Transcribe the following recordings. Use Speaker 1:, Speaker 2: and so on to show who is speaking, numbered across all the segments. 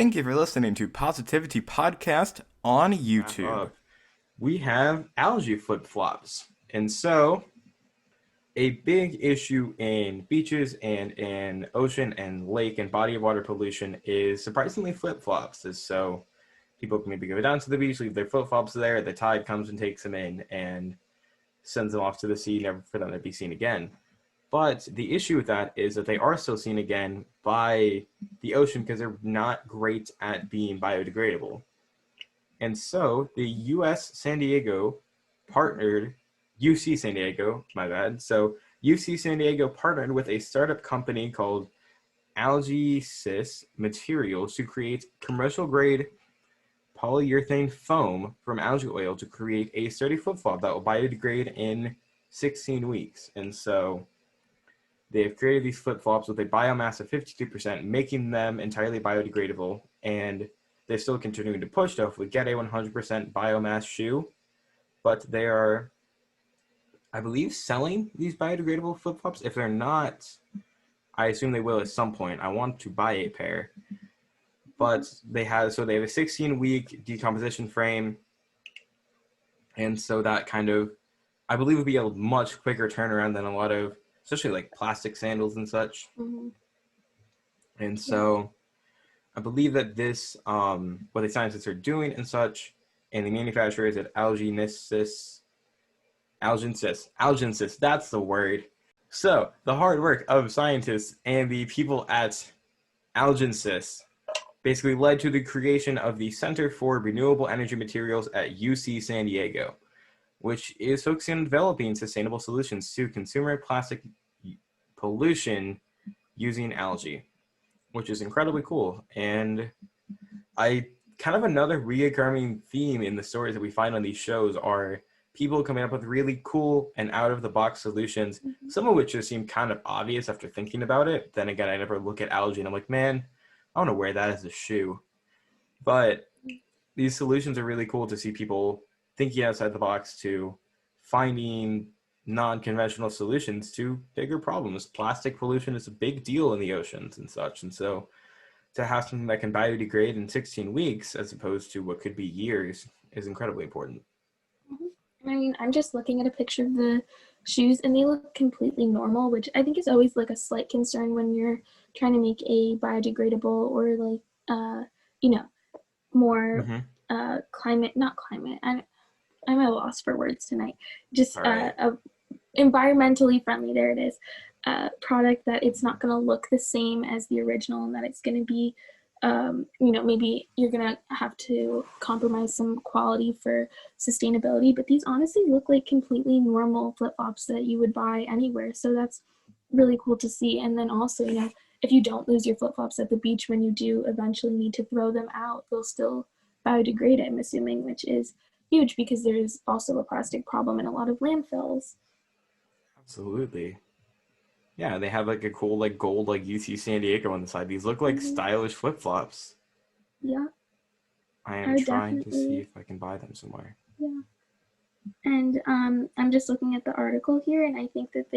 Speaker 1: Thank you for listening to Positivity Podcast on YouTube.
Speaker 2: We have algae flip-flops. And so, a big issue in beaches and in ocean and lake and body of water pollution is surprisingly flip-flops. So, people can maybe go down to the beach, leave their flip-flops there, the tide comes and takes them in and sends them off to the sea, never for them to be seen again. But the issue with that is that they are still seen again by the ocean because they're not great at being biodegradable. And so the U.S. San Diego partnered, UC San Diego, my bad. So UC San Diego partnered with a startup company called Alge Materials to create commercial grade polyurethane foam from algae oil to create a sturdy flip-flop that will biodegrade in 16 weeks. And so they have created these flip-flops with a biomass of 52%, making them entirely biodegradable, and they're still continuing to push to hopefully get a 100% biomass shoe, but they are, I believe, selling these biodegradable flip-flops. If they're not, I assume they will at some point. I want to buy a pair, but they have a 16-week decomposition frame, and so that kind of, I believe, would be a much quicker turnaround than a lot of, especially like plastic sandals and such.
Speaker 3: Mm-hmm.
Speaker 2: And so I believe that this, what the scientists are doing and such, and the manufacturers at Algensis, that's the word. So the hard work of scientists and the people at Algensis basically led to the creation of the Center for Renewable Energy Materials at UC San Diego, which is focusing on developing sustainable solutions to consumer plastic pollution using algae, which is incredibly cool. And kind of another reoccurring theme in the stories that we find on these shows are people coming up with really cool and out-of-the-box solutions, some of which just seem kind of obvious after thinking about it. Then again, I never look at algae and I'm like, man, I want to wear that as a shoe. But these solutions are really cool to see people thinking outside the box to finding non-conventional solutions to bigger problems. Plastic pollution is a big deal in the oceans and such. And so to have something that can biodegrade in 16 weeks as opposed to what could be years is incredibly important.
Speaker 3: I mean, I'm just looking at a picture of the shoes and they look completely normal, which I think is always like a slight concern when you're trying to make a biodegradable or like, more not climate. I'm at a loss for words tonight. Just
Speaker 2: right.
Speaker 3: Environmentally friendly, there it is, product that it's not going to look the same as the original and that it's going to be, maybe you're going to have to compromise some quality for sustainability, but these honestly look like completely normal flip-flops that you would buy anywhere. So that's really cool to see. And then also, if you don't lose your flip-flops at the beach when you do eventually need to throw them out, they'll still biodegrade, I'm assuming, which is huge because there's also a plastic problem in a lot of landfills.
Speaker 2: Absolutely. Yeah, they have like a cool like gold like UC San Diego on the side. These look like stylish flip-flops.
Speaker 3: Yeah.
Speaker 2: I am trying to see if I can buy them somewhere.
Speaker 3: Yeah. And I'm just looking at the article here, and I think that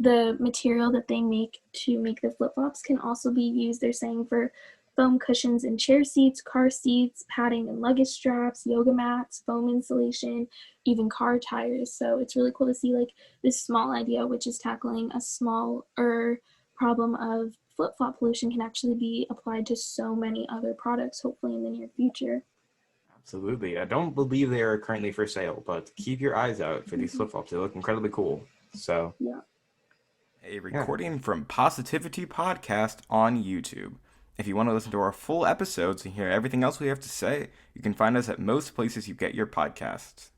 Speaker 3: the material that they make to make the flip-flops can also be used, they're saying, for foam cushions in chair seats, car seats, padding and luggage straps, yoga mats, foam insulation, even car tires. So it's really cool to see like this small idea, which is tackling a smaller problem of flip-flop pollution, can actually be applied to so many other products, hopefully in the near future.
Speaker 2: Absolutely. I don't believe they are currently for sale, but keep your eyes out for these flip-flops. They look incredibly cool. So
Speaker 3: yeah.
Speaker 1: A recording from Positivity Podcast on YouTube. If you want to listen to our full episodes and hear everything else we have to say, you can find us at most places you get your podcasts.